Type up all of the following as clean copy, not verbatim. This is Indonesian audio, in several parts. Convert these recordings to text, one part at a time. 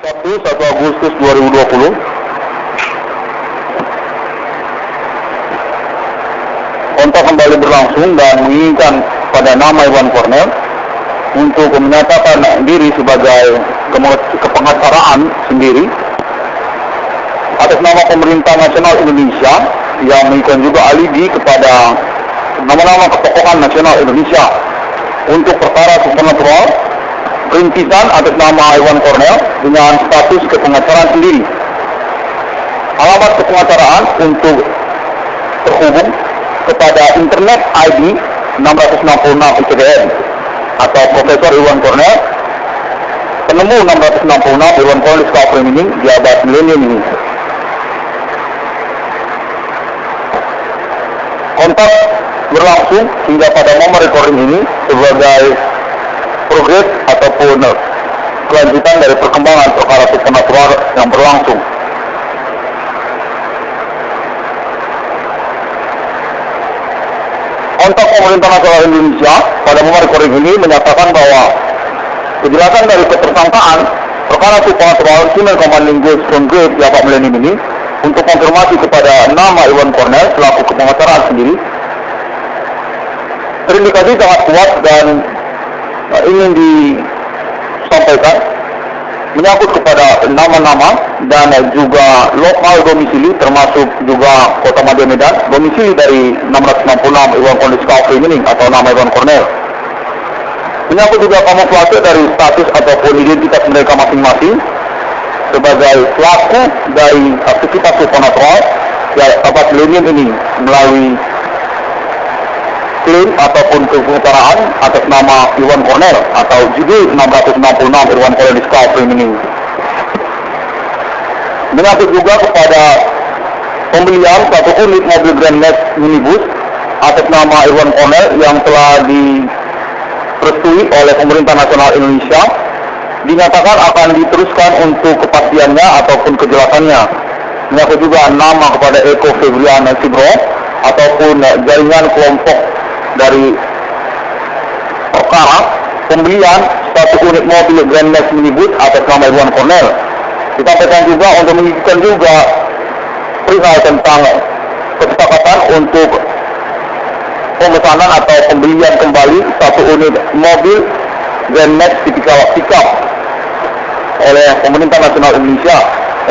Sabtu 1 Agustus 2020, kontak kembali berlangsung dan menginginkan pada nama Iwan Cornel untuk menyatakan diri sebagai kepengacaraan sendiri atas nama Pemerintah Nasional Indonesia yang menginginkan juga alibi kepada nama-nama ketokohan nasional Indonesia untuk perkara supernatural perintisan atas nama Iwan Cornel dengan status kepengacaraan sendiri. Alamat kepengacaraan untuk terhubung kepada internet ID 666 ICDN atau Profesor Iwan Cornel, penemu 666 Iwan Cornel Discovery Mining di abad milenium ini. Kontak berlangsung hingga pada momen recording ini sebagai progres ataupun kelanjutan dari perkembangan perkara supernatural yang berlangsung. Kontak Pemerintah Nasional Indonesia pada momen recording ini menyatakan bahwa kejelasan dari ketersangkaan perkara supernatural Human Commanding Ghost from Grave di abad milenium ini untuk konfirmasi kepada nama Iwan Cornel selaku kepengacaraan sendiri terindikasi sangat kuat dan ingin disampaikan menyangkut kepada nama-nama dan juga lokal domisili termasuk juga Kota Madya Medan, domisili dari 666 Iwan Cornel Discovery Mining atau nama Iwan Cornel. Menyangkut juga kamuflase dari status ataupun identitas mereka masing-masing sebagai pelaku dari aktivitas supernatural yang abad milenium ini melalui klaim ataupun kepengacaraan atas nama Iwan Cornel atau judul 666 Iwan Cornel Discovery Mining. Menyangkut juga kepada pembelian satu unit mobil Grand Max minibus atas nama Iwan Cornel yang telah direstui oleh Pemerintah Nasional Indonesia, dinyatakan akan diteruskan untuk kepastiannya ataupun kejelasannya. Menyangkut juga nama kepada Eko Febrian Sibro ataupun jaringan kelompok dari perkara pembelian satu unit mobil Grand Max minibus atas nama Iwan Cornel. Disampaikan juga untuk menunjukkan juga perihal tentang kesepakatan untuk pemesanan atau pembelian kembali satu unit mobil Grand Max tipikal pickup oleh Pemerintah Nasional Indonesia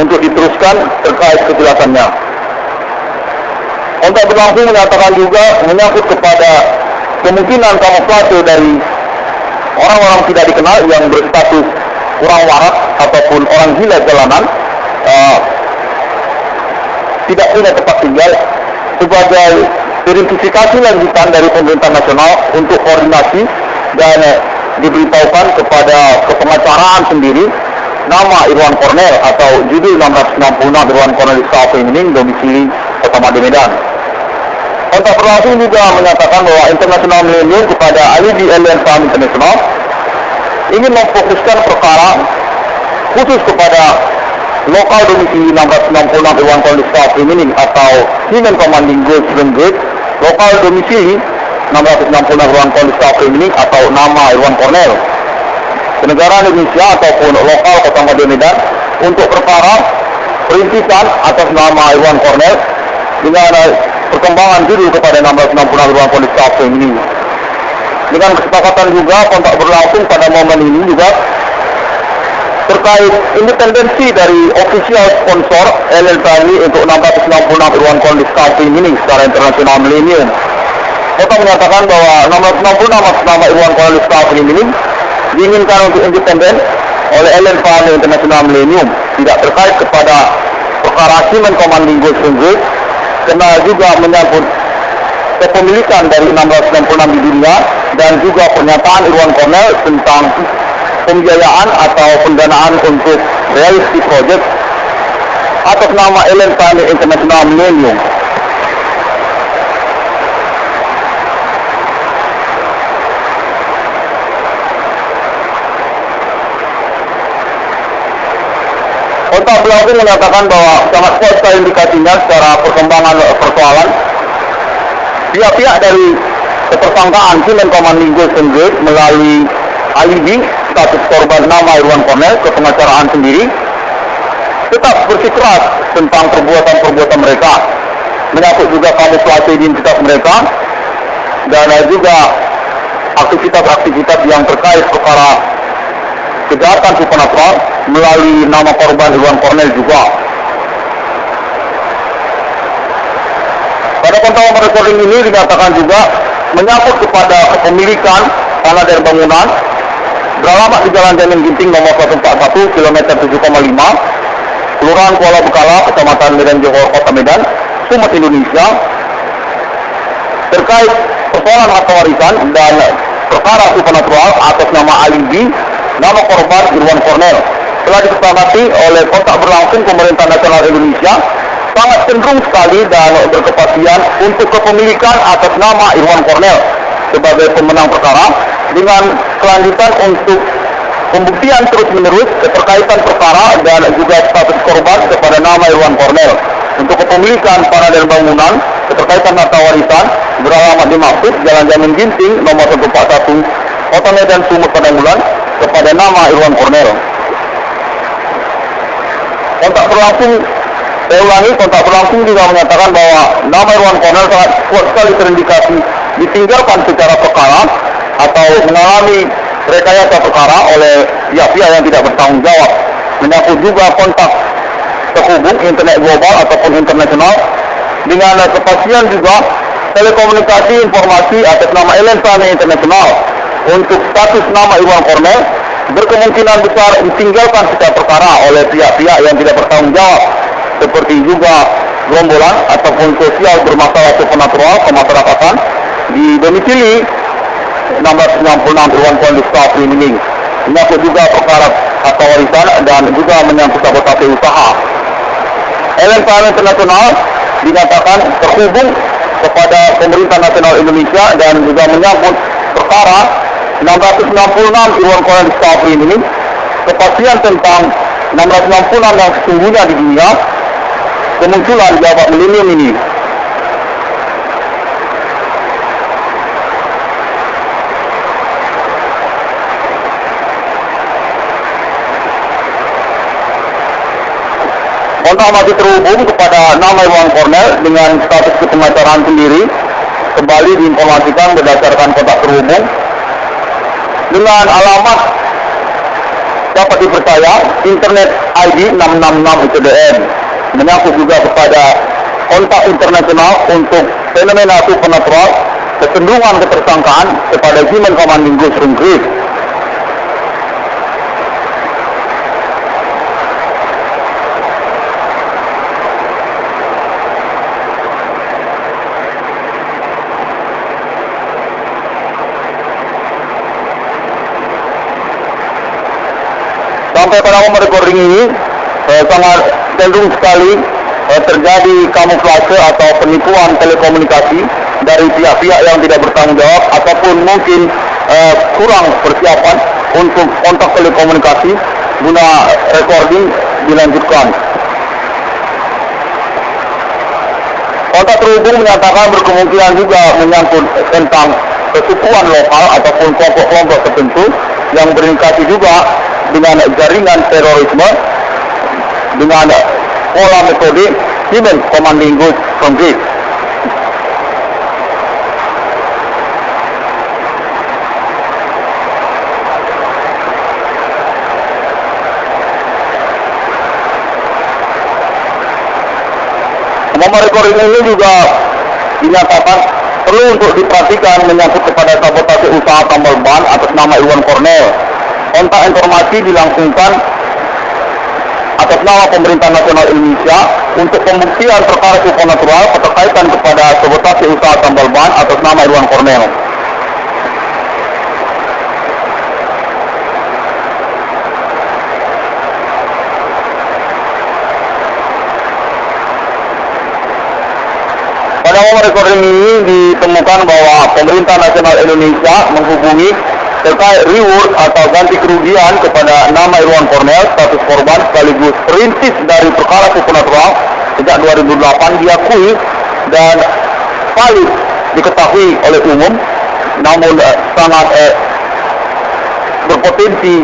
untuk diteruskan terkait kejelasannya. Kontak berlangsung menyatakan juga menyangkut kepada kemungkinan kamuflase dari orang-orang tidak dikenal yang berstatus kurang waras ataupun orang gila jalanan, tidak punya tempat tinggal, sebagai verifikasi lanjutan dari pemerintah nasional untuk koordinasi dan diberitahukan kepada kepengacaraan sendiri nama Iwan Cornel atau judul 666 Iwan Cornel Discovery Mining domisili Kota Madya Medan. Kontak berlangsung juga menyatakan bahwa International Millennium kepada alibi Alien Farm International ingin memfokuskan perkara khusus kepada lokal domisili 666 Iwan Cornel Discovery Mining atau Human Commanding Ghost from Grave, lokal domisili 666 Iwan Cornel Discovery Mining atau nama Iwan Cornel ke negara Indonesia ataupun lokal Kota Madya Medan untuk perkara perintisan atas nama Iwan Cornel dengan perkembangan judul kepada 666 Iwan Cornel Discovery Mining. Dengan kesepakatan juga kontak berlangsung pada momen ini juga terkait independensi dari official sponsor Alien Family untuk 666 Iwan Cornel Discovery Mining secara internasional milenium. Kota menyatakan bahwa 666 atas nama Iwan Cornel Discovery Mining diinginkan untuk independen oleh Alien Family International Millennium, tidak terkait kepada perkara Human Commanding Ghost from Grave, karena juga menyangkut kepemilikan dari 666 di dunia dan juga pernyataan Iwan Cornel tentang pembiayaan atau pendanaan untuk realistic project atas nama Alien Family International Millennium. Kontak berlangsung menyatakan bahwa sangat kuat sekali indikasinya secara perkembangan persoalan pihak-pihak dari ketersangkaan Human Commanding Ghost from Grave melalui alibi status korban nama Irwan Cornell ke pengacaraan sendiri, tetap bersikeras tentang perbuatan-perbuatan mereka, menyangkut juga kamuflase identitas mereka, dan juga aktivitas-aktivitas yang terkait perkara kejahatan supernatural melalui nama korban Irwan Cornell juga. Pada kontak recording ini dinyatakan juga menyangkut kepada kepemilikan tanah dan bangunan beralamat di Jalan Jamin Ginting nomor 141 kilometer 7,5 Kelurahan Kuala Bekala, Kecamatan Medan Johor, Kota Medan, Sumatera Indonesia, terkait persoalan harta warisan dan perkara supernatural atas nama alibi nama korban Irwan Cornell telah disepakati oleh kontak berlangsung Pemerintah Nasional Indonesia sangat cenderung sekali dan berkepastian untuk kepemilikan atas nama Irwan Cornell sebagai pemenang perkara, dengan kelanjutan untuk pembuktian terus-menerus keterkaitan perkara dan juga status korban kepada nama Irwan Cornell. Untuk kepemilikan tanah dan bangunan keterkaitan harta warisan beralamat dimaksud Jalan Jamin Ginting nomor 141 Kota Medan Sumut Padangbulan kepada nama Irwan Cornell. Kontak berlangsung juga menyatakan bahwa nama Irwan Cornell sangat kuat sekali terindikasi ditinggalkan secara perkara atau mengalami rekayasa perkara oleh pihak-pihak yang tidak bertanggung jawab. Menyangkut juga kontak terhubung internet global ataupun internasional, dengan kepastian juga telekomunikasi informasi atas nama Elensane Internasional untuk status nama Irwan Cornell berkemungkinan besar ditinggalkan secara perkara oleh pihak-pihak yang tidak bertanggung jawab, seperti juga gerombolan ataupun sosial bermasalah supernatural kemasyarakatan di domisili 1696 Irwan Cornell Discovery Mining. Menyangkut juga perkara harta warisan dan juga menyangkut sabotase usaha. Elensane Internasional dinyatakan terhubung kepada Pemerintah Nasional Indonesia dan juga menyangkut perkara 666 Irwan Cornell Discovery Mining, kepastian tentang 666 yang sesungguhnya di dunia, kemunculan jabat milenium ini. Kontak masih terhubung kepada nama Irwan Cornell dengan status kepengacaraan sendiri, kembali diinformasikan berdasarkan kontak terhubung dengan alamat dapat dipercaya internet ID 666 ITDN. Menyangkut juga kepada kontak internasional untuk fenomena supernatural, kecenderungan ketersangkaan kepada Human Commanding Ghost Room Grid. Sampai pada momen recording ini sangat cenderung sekali terjadi kamuflase atau penipuan telekomunikasi dari pihak-pihak yang tidak bertanggung jawab ataupun mungkin kurang persiapan untuk kontak telekomunikasi guna recording dilanjutkan. Kontak terhubung menyatakan berkemungkinan juga menyangkut tentang kesukuan lokal ataupun kelompok-kelompok tertentu yang berindikasi juga dengan jaringan terorisme dengan pola metode Human Commanding Ghost Room Grid. Momen recording ini juga dinyatakan perlu untuk diperhatikan menyangkut kepada sabotase usaha tambal ban atas nama Irwan Cornell. Kontak informasi dilangsungkan atas nama Pemerintah Nasional Indonesia untuk pembuktian perkara supernatural keterkaitan kepada sabotase usaha tambal ban atas nama Irwan Cornell. Pada momen recording ini ditemukan bahwa Pemerintah Nasional Indonesia menghubungi terkait reward atau ganti kerugian kepada nama Irwan Cornell, status korban sekaligus perintis dari perkara supernatural sejak 2008 diakui dan valid diketahui oleh umum, namun sangat berpotensi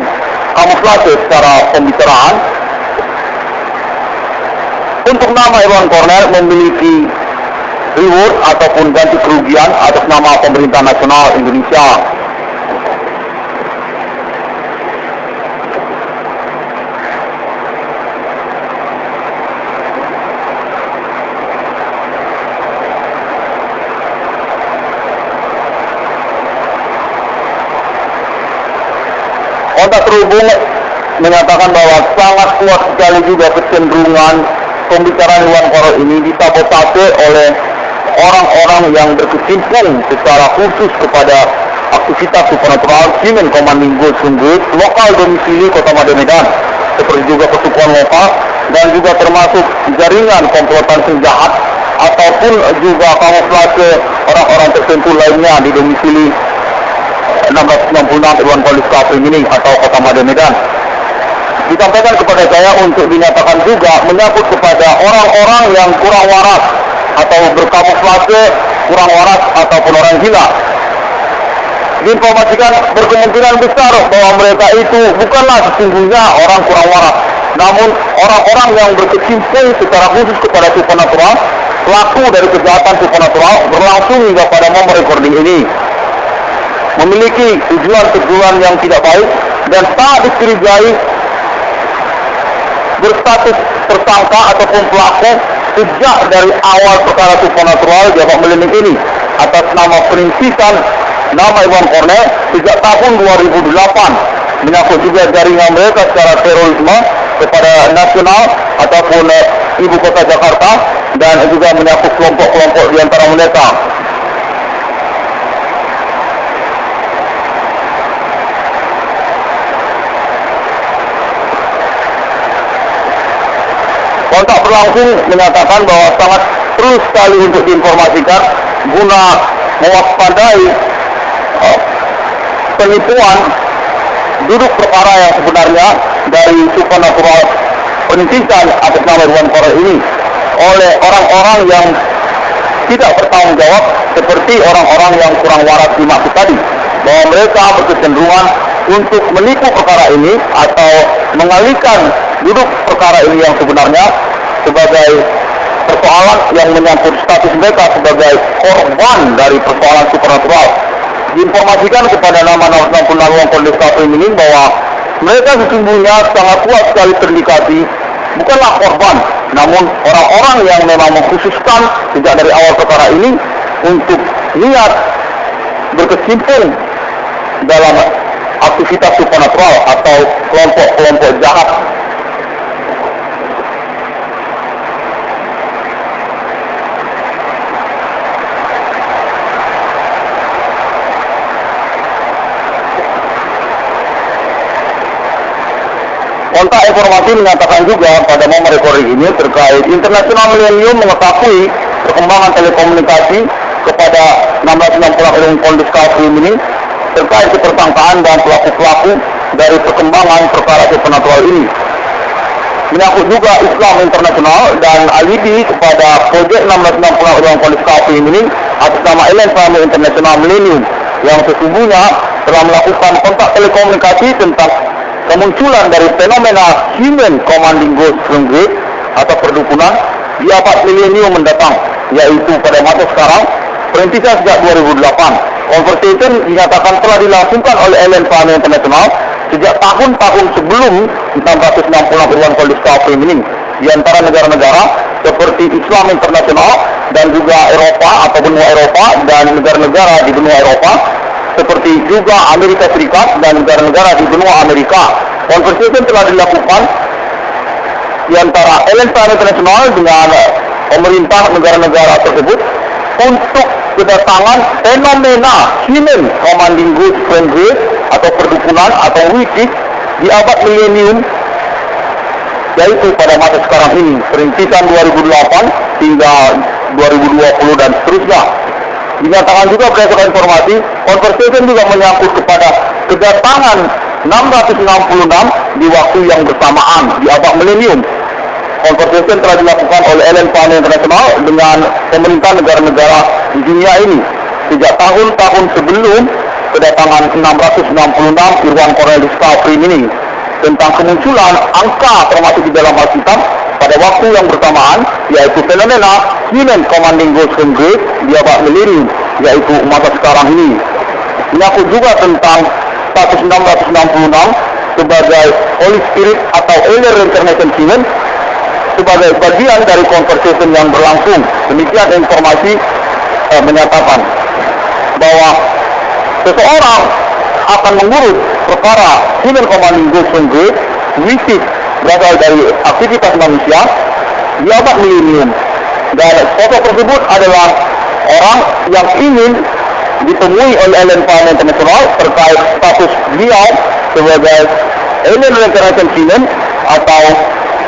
kamuflase secara pembicaraan. Untuk nama Iwan Cornell memiliki reward ataupun ganti kerugian atas nama pemerintah nasional Indonesia. Kontak terhubung menyatakan bahwa sangat kuat sekali juga kecenderungan pembicaraan Iwan Cornell ini disabotase oleh orang-orang yang berkecimpung secara khusus kepada aktivitas supernatural Human Commanding Ghost lokal domisili Kota Medan, seperti juga persekutuan lokal dan juga termasuk jaringan komplotan penjahat ataupun juga kamuflase orang-orang tertentu lainnya di domisili 666 Irwan Polis Kapring ini atau Kota Medan. Disampaikan kepada saya untuk dinyatakan juga menyangkut kepada orang-orang yang kurang waras atau berkamuflase kurang waras ataupun orang gila. Diinformasikan berkemungkinan besar bahwa mereka itu bukanlah sesungguhnya orang kurang waras, namun orang-orang yang berkecimpung secara khusus kepada supernatural, pelaku dari kejahatan supernatural berlangsung hingga pada momen recording ini, memiliki tujuan-tujuan yang tidak baik dan sangat dicurigai berstatus tersangka ataupun pelaku sejak dari awal perkara supernatural di Abang Melening ini atas nama perintisan nama Iwan Cornell sejak tahun 2008, menyangkut juga jaringan mereka secara terorisme kepada nasional ataupun ibu kota Jakarta dan juga menyangkut kelompok-kelompok di antara mereka. Kontak berlangsung menyatakan bahwa sangat perlu sekali untuk diinformasikan guna mewaspadai penipuan duduk perkara yang sebenarnya dari supernatural perintisan atas nama Iwan Cornell ini oleh orang-orang yang tidak bertanggung jawab seperti orang-orang yang kurang waras dimaksud tadi, bahwa mereka berkecenderungan untuk menipu perkara ini atau mengalihkan duduk perkara ini yang sebenarnya sebagai persoalan yang menyangkut status mereka sebagai korban dari persoalan supernatural. Diinformasikan kepada nama 66 Iwan Polis Kapring ini bahwa mereka sesungguhnya sangat kuat sekali terindikasi bukanlah korban, namun orang-orang yang memang mengkhususkan sejak dari awal perkara ini untuk niat berkecimpung dalam aktivitas supernatural atau kelompok-kelompok jahat. Kontak informasi menyatakan juga pada momen recording ini terkait International Millennium mengetahui perkembangan telekomunikasi kepada 1660 Irwan Polis Kapring ini terkait ketersangkaan dan pelaku-pelaku dari perkembangan perkara supernatural ini. Menyangkut juga Islam Internasional dan alibi kepada proyek 1660 Irwan Polis Kapring ini atas nama Alien Family International Millennium yang sesungguhnya telah melakukan kontak telekomunikasi tentang kemunculan dari fenomena Human Commanding Ghost atau perdukunan di abad milenium mendatang, yaitu pada masa sekarang perintisan sejak 2008. Conversation dinyatakan telah dilangsungkan oleh Alien Family International sejak tahun-tahun sebelum 1660 Irwan Polis Kapring ini di antara negara-negara seperti Islam Internasional dan juga Eropa atau benua Eropa dan negara-negara di benua Eropa seperti juga Amerika Serikat dan negara-negara di benua Amerika. Conversation telah dilakukan di antara Alien Family International dengan pemerintah negara-negara tersebut untuk kedatangan fenomena Human Commanding Ghost atau perdukunan atau witches di abad milenium, yaitu pada masa sekarang ini, perintisan 2008 hingga 2020 dan seterusnya. Dinyatakan juga berdasarkan informasi, conversation juga menyangkut kepada kedatangan 666 di waktu yang bersamaan di abad milenium. Conversation telah dilakukan oleh Alien Family International dengan pemerintah negara-negara di dunia ini sejak tahun-tahun sebelum kedatangan 666 Irwan Kornel Discovery ini tentang kemunculan angka termasuk di dalam Alkitab pada waktu yang bersamaan, yaitu fenomena Human Commanding Ghost from Grave di abad milenium, yaitu masa sekarang ini. Menyangkut juga tentang status 666 sebagai Holy Spirit atau Alien Reincarnation Human sebagai bagian dari conversation yang berlangsung. Demikian informasi menyatakan bahwa seseorang akan mengurus perkara Human Commanding Ghost from Grave, which is berasal dari aktivitas manusia di abad milenium, dan sosok tersebut adalah orang yang ingin ditemui oleh Alien Plan International terkait status beliau sebagai Alien Reincarnation Human atau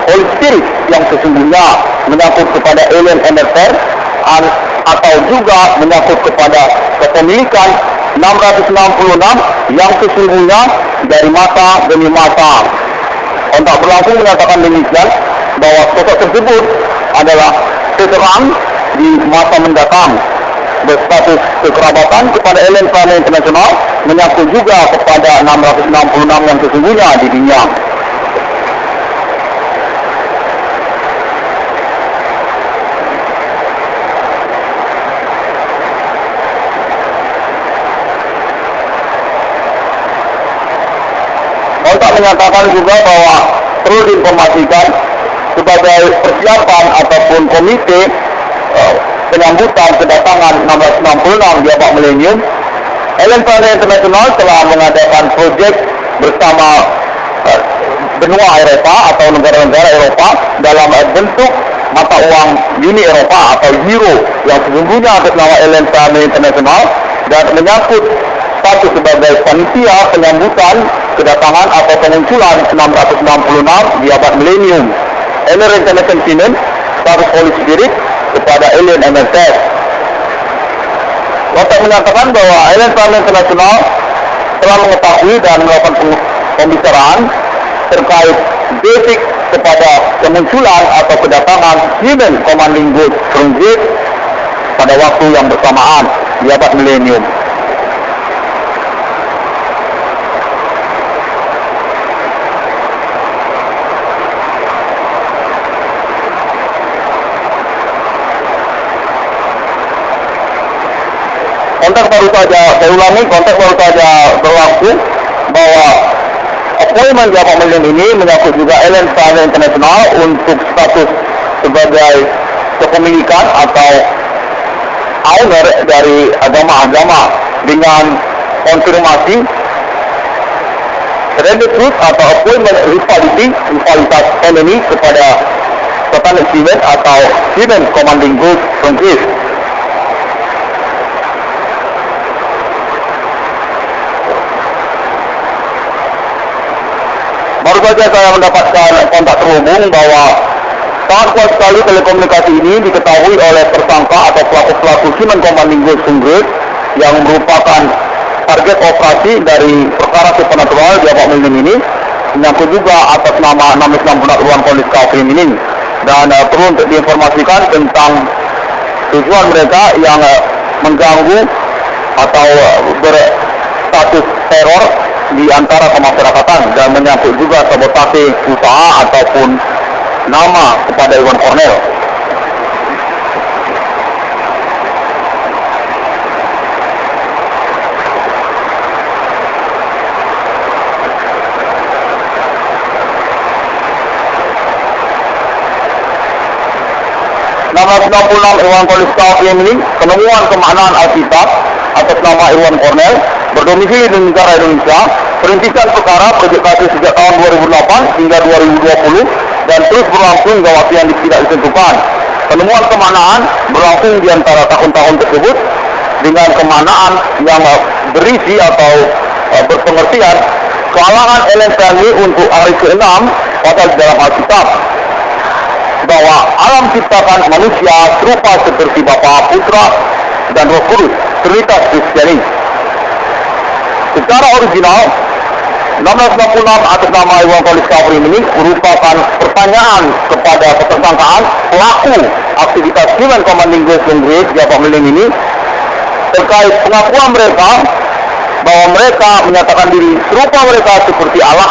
Holy Spirit yang sesungguhnya, menyangkut kepada alien MSR atau juga menyangkut kepada kepemilikan 666 yang sesungguhnya dari masa demi masa. Kontak berlangsung menyatakan demikian bahwa sosok tersebut adalah seseorang di masa mendatang berstatus kekerabatan kepada Alien Planet International, menyangkut juga kepada 666 yang sesungguhnya di dunia. Kontak menyatakan juga bahwa perlu diinformasikan sebagai persiapan ataupun komite penyambutan kedatangan 666 di abad milenium, Alien Planet International telah mengadakan proyek bersama benua Eropa atau negara-negara Eropa dalam bentuk mata uang Uni Eropa atau Euro yang sesungguhnya atas nama Alien Planet International, dan menyangkut status sebagai panitia penyambutan kedatangan atau kemunculan 666 di abad milenium Alien Reincarnation Human status Holy Spirit kepada Alien MSS. Kontak menyatakan bahwa Alien Planet International telah mengetahui dan melakukan pembicaraan terkait basic kepada kemunculan atau kedatangan Human Commanding Ghost from Grave pada waktu yang bersamaan di abad milenium. Kontak baru saja, saya ulangi, kontak baru saja berlangsung bahwa appointment di abad milenium ini menyangkut juga Alien Planet International untuk status sebagai kepemilikan atau owner dari agama-agama dengan konfirmasi rendered truth atau appointment rivalitas enemy kepada Planet Human atau Human Commanding Ghost from Grave. Baru saja saya mendapatkan kontak terhubung bahwa sangat kuat sekali telekomunikasi ini diketahui oleh tersangka atau pelaku-pelaku Human Commanding Ghost from Grave yang merupakan target operasi dari perkara supernatural di abad milenium ini, menyangkut juga atas nama 666 Irwan Kornel Discovery ini, dan perlu untuk diinformasikan tentang tujuan mereka yang mengganggu atau berstatus teror di antara kemasyarakatan dan menyangkut juga sabotase usaha ataupun nama kepada Irwan Kornel. Nama 96 Irwan Kornel Discovery ini penemuan kemaknaan Alkitab atas nama Irwan Kornel berdomisili di negara Indonesia. Perintisan perkara proyek sejak tahun 2008 hingga 2020 dan terus berlangsung hingga waktu yang tidak ditentukan. Penemuan kemaknaan berlangsung di antara tahun-tahun tersebut dengan kemaknaan yang berisi atau berpengertian kehalangan Alien Family untuk hari ke-6 pasal dalam Alkitab, bahwa alam ciptakan manusia serupa seperti Bapa, Putra, dan Roh Kudus, Trinitas Kristiani. Secara original, 666 atas nama Irwan Kornel Discovery ini merupakan pertanyaan kepada ketersangkaan pelaku aktivitas Human Commanding Ghost from Grave di abad milenium ini terkait pengakuan mereka bahwa mereka menyatakan diri serupa mereka seperti Allah,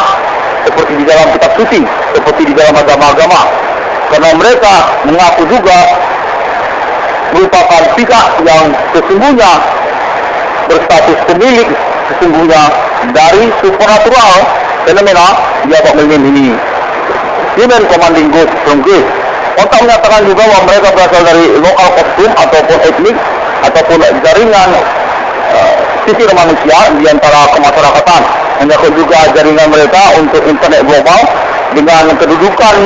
seperti di dalam kitab suci, seperti di dalam agama-agama. Karena mereka mengaku juga merupakan pihak yang sesungguhnya berstatus pemilik sesungguhnya dari supernatural fenomena di abad milenium ini. Human Commanding Ghost from Grace. Kontak menyatakan juga bahwa mereka berasal dari lokal kostum ataupun etnik ataupun jaringan sisir manusia di antara kemasyarakatan. Menyangkut juga jaringan mereka untuk internet global dengan kedudukan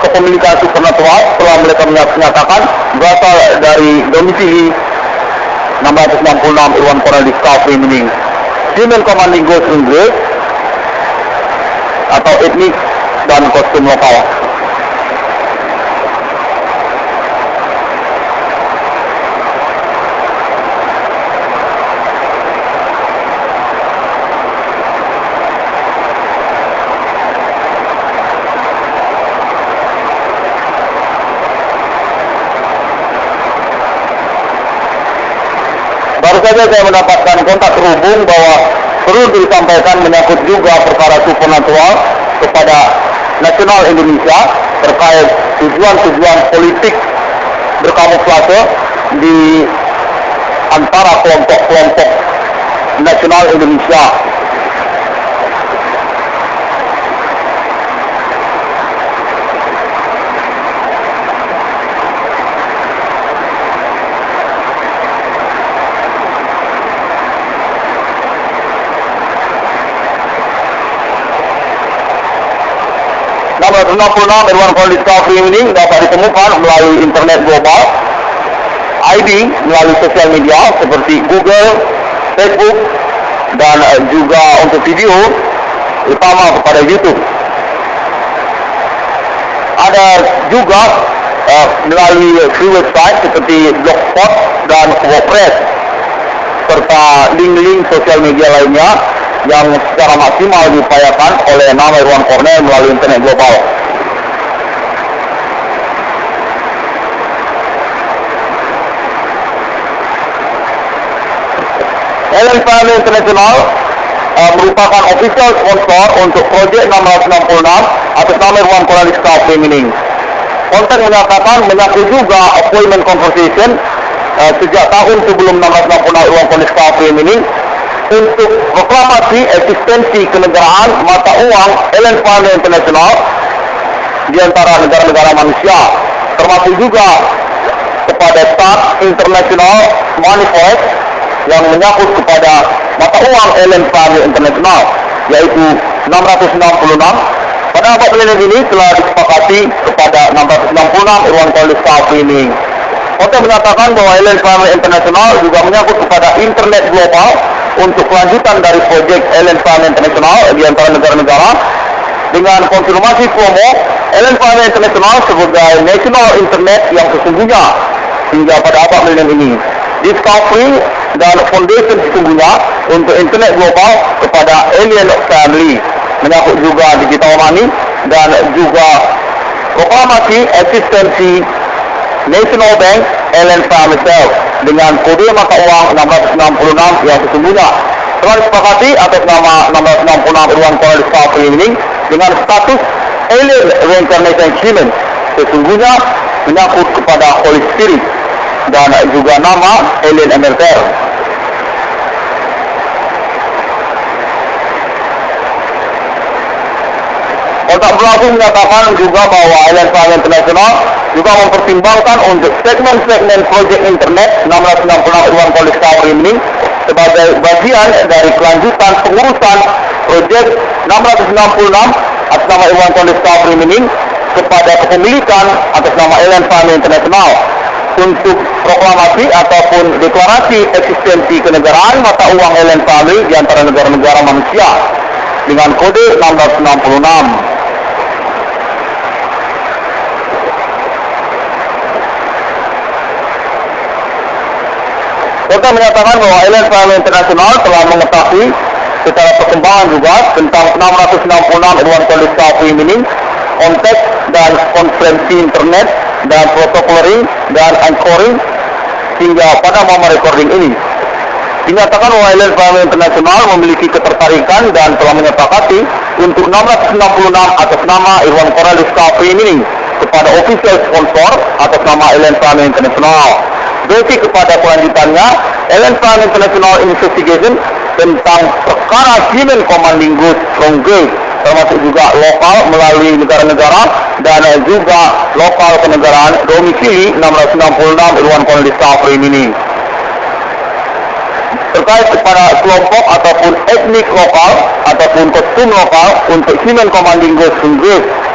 kepemilikan supernatural setelah mereka menyatakan berasal dari domisili 666 Irwan Cornel Discovery meaning Human Commanding Ghost from Grace atau etnik dan kostum lokal. Baru saja saya mendapatkan kontak terhubung bahwa perlu disampaikan menyangkut juga perkara supernatural kepada nasional Indonesia terkait tujuan-tujuan politik berkamuflase di antara kelompok-kelompok nasional Indonesia. Nomor 66 Irwan Cornel Discovery ini dapat ditemukan melalui internet global, ID melalui sosial media seperti Google, Facebook, dan juga untuk video, utama kepada YouTube. Ada juga melalui free website seperti Blogspot dan WordPress, serta link-link sosial media lainnya yang secara maksimal diupayakan oleh nama Irwan Cornel melalui internet global. Ellen Family International merupakan official sponsor untuk projek 666 atas nama Irwan Cornel Discovery meaning. Kontak menyatakan mengaku juga appointment conversation sejak tahun sebelum 666 Irwan Cornel Discovery meaning untuk proklamasi eksistensi kenegaraan mata uang Ellen Family International di antara negara-negara manusia, termasuk juga kepada Start International Money Forex yang menyangkut kepada mata uang Ellen Family International, yaitu 666. Pada abad milenium ini telah disepakati kepada 666 Irwan Cornel Discovery ini. Kontak menyatakan bahwa Ellen Family International juga menyangkut kepada internet global untuk kelanjutan dari proyek Ellen Family International di antara negara-negara dengan konfirmasi promo Ellen Family International sebagai national internet yang sesungguhnya hingga pada abad milenium ini. Discovery dan foundation sesungguhnya untuk internet global kepada Alien Family, menyangkut juga digital money dan juga proklamasi eksistensi National Bank Ellen Family Self dengan kode mata uang 666 yang sesungguhnya telah disepakati atas nama 666 Irwan Cornel Discovery ini dengan status Alien Reincarnation Human sesungguhnya menyangkut kepada Holy Spirit dan juga nama Alien Emerger. Kontak berlangsung menyatakan juga bahwa Alien Family International juga mempertimbangkan untuk segmen-segmen proyek internet 666 Irwan Cornel Discovery ini sebagai bagian dari kelanjutan pengurusan proyek 666 atas nama Irwan Cornel Discovery ini kepada kepemilikan atas nama Alien Family International untuk proklamasi ataupun deklarasi eksistensi kenegaraan mata uang Alien Family di antara negara-negara manusia dengan kode 666. Kita menyatakan bahwa Alien Family International telah mengetahui secara perkembangan juga tentang 666 Irwan Cornel Discovery meaning, konteks dan konferensi internet dan protocoling dan anchoring hingga pada momen recording ini. Dinyatakan bahwa Alliance Family International memiliki ketertarikan dan telah menyepakati untuk 666 atas nama Irwan Cornelis Discovery Mining kepada official sponsor atas nama Alliance Family International. Basic kepada kelanjutannya, Alliance Family International Investigation tentang perkara Human Commanding Group from Grade, termasuk juga lokal melalui negara-negara dan juga lokal kenegaraan domisili 666 Irwan Cornelis Discovery Mining. Terkait kepada kelompok ataupun etnik lokal ataupun kostum lokal untuk Human Commanding Group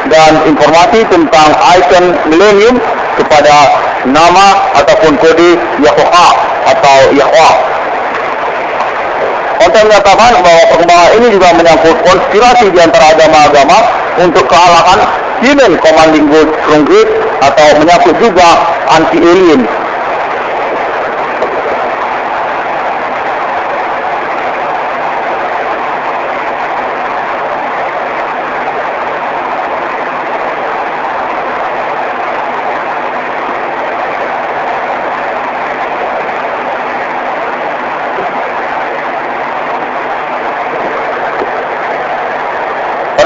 dan informasi tentang ikon milenium kepada nama ataupun kode Yahweh atau Yahweh. Konten menyatakan bahwa perkembangan ini juga menyangkut konspirasi di antara agama-agama untuk kealahan Human Commanding Group atau menyangkut juga anti-alien.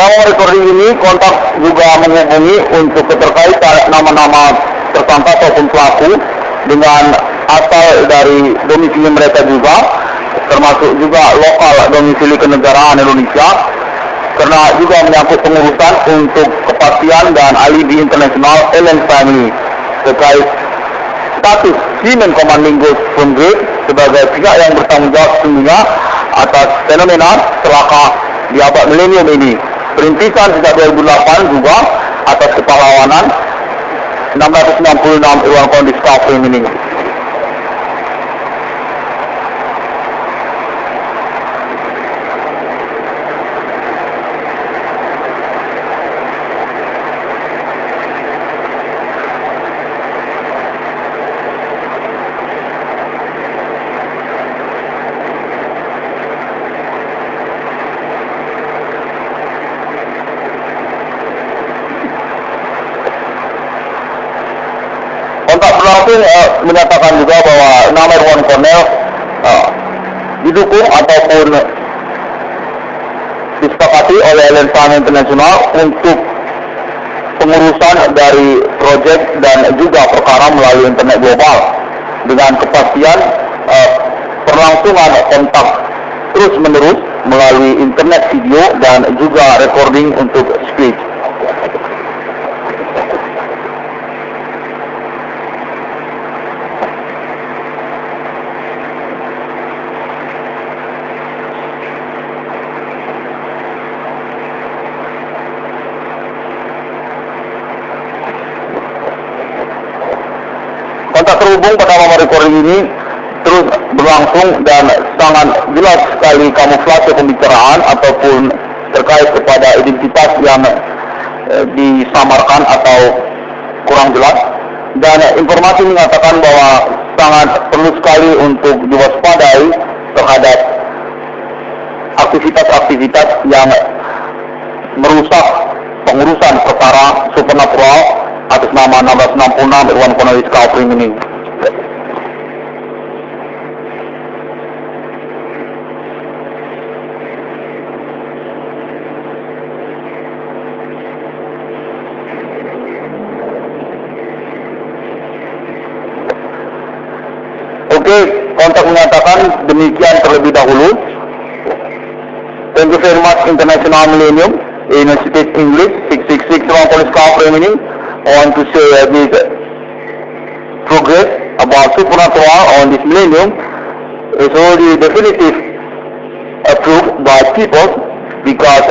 Pada recording ini, kontak juga menghubungi untuk keterkaitan nama-nama tersangka ataupun pelaku dengan asal dari domisili mereka juga, termasuk juga lokal domisili kenegaraan Indonesia, karena juga menyangkut pengurusan untuk kepastian dan alibi internasional Alliance Family terkait status Human Commanding Group sebagai pihak yang bertanggung jawab sesungguhnya atas fenomena celaka di abad milenium ini. Perintisan sejak 2008 juga atas kepahlawanan 666 Irwan Cornelis Discovery Mining. Langsung menyatakan juga bahwa nama Irwan Cornelis didukung ataupun disepakati oleh Alliance Family International untuk pengurusan dari proyek dan juga perkara melalui internet global dengan kepastian perlangsungan kontak terus menerus melalui internet video dan juga recording untuk speech. Kontak terhubung pada nomor recording ini terus berlangsung dan sangat jelas sekali kamuflase pembicaraan ataupun terkait kepada identitas yang disamarkan atau kurang jelas, dan informasi mengatakan bahwa sangat perlu sekali untuk diwaspadai terhadap aktivitas-aktivitas yang merusak pengurusan perkara supernatural atas nama 666 Irwan Cornelis Discovery Mining. Oke, kontak menyatakan demikian terlebih dahulu. Thank you very much International Millennium University English 666 Irwan Cornelis Discovery Mining. I want to say this progress about supernatural on this millennium is already definitive approved by people because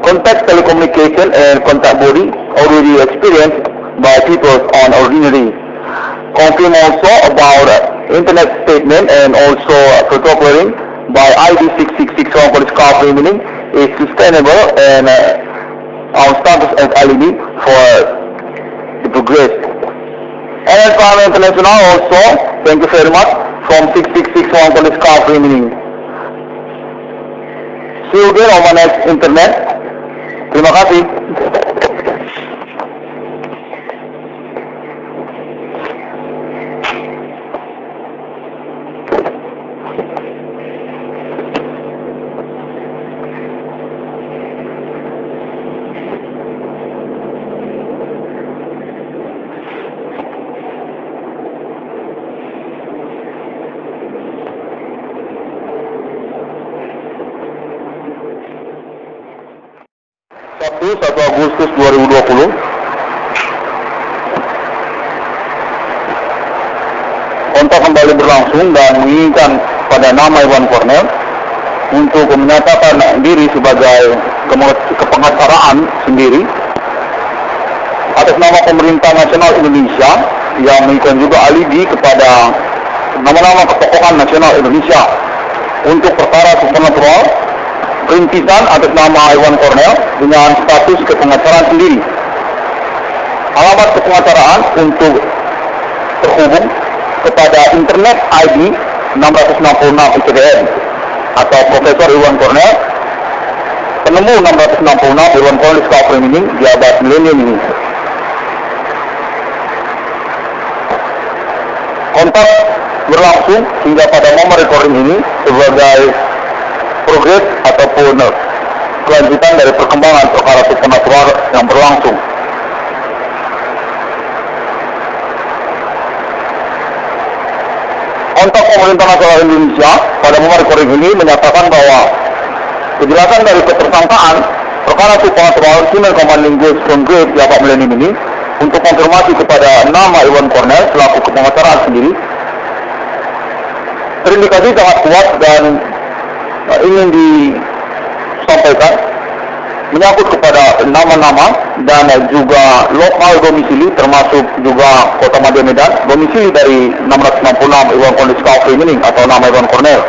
contact telecommunication and contact body already experienced by people on ordinary. Confirm also about internet statement and also protocoling by ID 666 Irwan Cornelis Discovery Mining is sustainable and our status as alibi for the progress. Alliance Family International also, thank you very much, from 666 Irwan Cornelis Discovery Mining. See you again on my next internet. Terima kasih. 1 Agustus 2020, kontak kembali berlangsung dan menginginkan pada nama Iwan Kornel untuk menyatakan diri sebagai kepengacaraan sendiri atas nama Pemerintah Nasional Indonesia yang menginginkan juga alibi kepada nama-nama ketokohan nasional Indonesia untuk perkara supernatural perintisan atas nama Iwan Kornel dengan status kepengacaraan sendiri. Alamat kepengacaraan untuk terhubung kepada internet ID 666 ICDN atau Profesor Iwan Kornel, penemu 666 Iwan Kornel Discovery Mining di abad milenium ini. Kontak berlangsung hingga pada momen recording ini sebagai progres ataupun kelanjutan dari perkembangan perkara supernatural yang berlangsung. Kontak Pemerintah Nasional Indonesia pada momen recording ini menyatakan bahwa kejelasan dari ketersangkaan perkara supernatural Human Commanding Ghost from Grave di abad milenium ini untuk konfirmasi kepada nama Iwan Kornel selaku kepengacaraan sendiri terindikasi sangat kuat dan ingin disampaikan menyangkut kepada nama-nama dan juga lokal domisili termasuk juga Kota Madya Medan, domisili dari 666 Iwan Kornel Discovery Mining atau nama Iwan Kornel.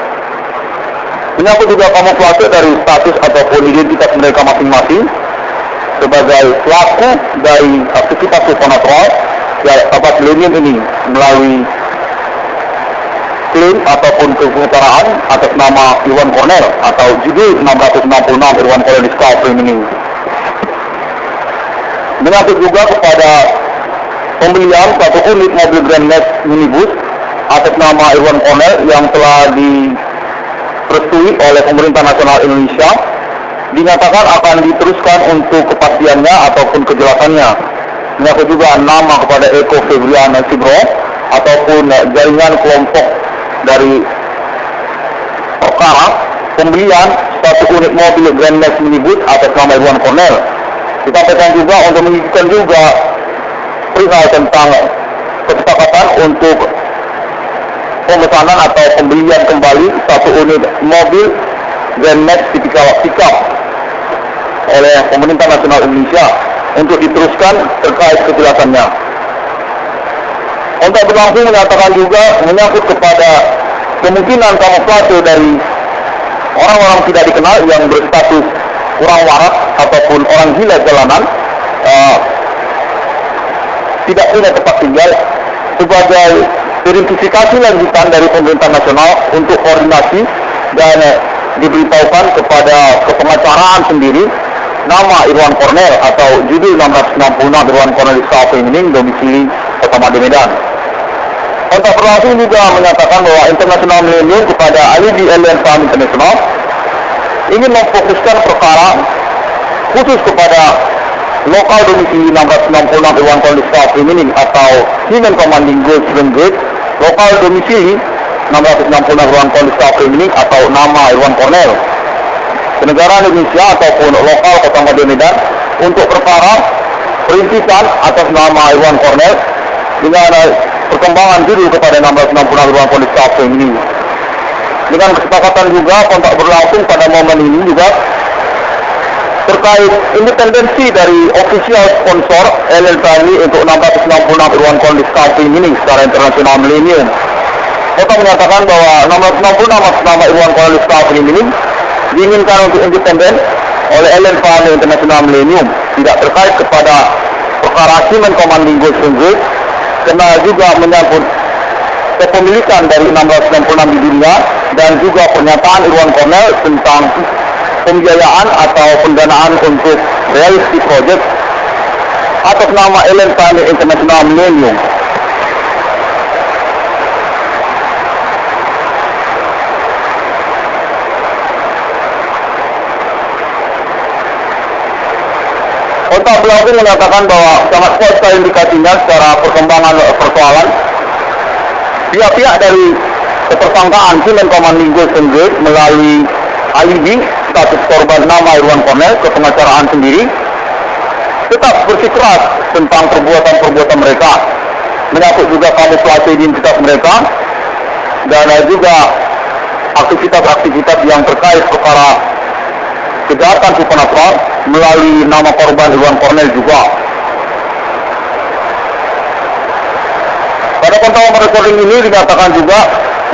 Menyangkut juga kamuflase dari status ataupun identitas mereka masing-masing sebagai pelaku dari aktivitas supernatural yang abad milenium ini melalui klaim ataupun kepengacaraan atas nama Iwan Kornel atau judul 666 Iwan Kornel Discovery Mining. Menyangkut juga kepada pembelian satu unit mobil Grand Max minibus atas nama Iwan Kornel yang telah direstui oleh Pemerintah Nasional Indonesia, dinyatakan akan diteruskan untuk kepastiannya ataupun kejelasannya. Menyangkut juga nama kepada Eko Febriana Sibro ataupun jaringan kelompok dari perkara pembelian satu unit mobil Grand Max minibus atas nama Iwan Kornel. Disampaikan juga untuk menunjukkan juga perihal tentang kesepakatan untuk pemesanan atau pembelian kembali satu unit mobil Grand Max tipikal pickup oleh Pemerintah Nasional Indonesia untuk diteruskan terkait kejelasannya. Untuk berlangsung menyatakan juga menyangkut kepada kemungkinan kamuflase dari orang-orang tidak dikenal yang berstatus kurang waras ataupun orang gila jalanan, tidak punya tempat tinggal, sebagai verifikasi lanjutan dari pemerintah nasional untuk koordinasi dan diberitahukan kepada kepengacaraan sendiri nama Iwan Kornel atau judul 666 Iwan Kornel Discovery Mining domisili Kota Madya Medan. Kontak berlangsung juga menyatakan bahwa International Millennium kepada alibi Alien Farm International ingin memfokuskan perkara khusus kepada lokal domisili 666 Iwan Kornel Discovery Mining atau Human Commanding Ghost from Grave, lokal domisili 666 Iwan Kornel Discovery Mining atau nama Iwan Kornel ke negara Indonesia ataupun lokal Kota Madya Medan untuk perkara perintisan atas nama Iwan Kornel dengan perkembangan judul kepada 666 Iwan Kornel Discovery Mining. Dengan kesepakatan juga kontak berlangsung pada momen ini juga terkait independensi dari official sponsor Alien Family untuk 666 Iwan Kornel Discovery Mining secara internasional milenium. Kota menyatakan bahwa 666 atas nama Iwan Kornel Discovery Mining diinginkan untuk independen oleh Alien Family International Millennium, tidak terkait kepada perkara Human Commanding Ghost from Grave, karena juga menyangkut kepemilikan dari 666 di dunia dan juga pernyataan Iwan Kornel tentang pembiayaan atau pendanaan untuk realistic project atas nama Alien Family International Millennium. Kontak berlangsung menyatakan bahwa sangat kuat sekali indikasinya secara perkembangan persoalan. Pihak-pihak dari ketersangkaan Human Commanding Ghost from Grave melalui alibi status korban nama Iwan Kornel, kepengacaraan sendiri, tetap bersikeras tentang perbuatan-perbuatan mereka, menyangkut juga kamuflase identitas mereka, dan juga aktivitas-aktivitas yang terkait perkara kejahatan supernatural melalui nama korban Iwan Cornell juga. Pada pantauan recording ini dinyatakan juga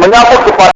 menyangkut kepada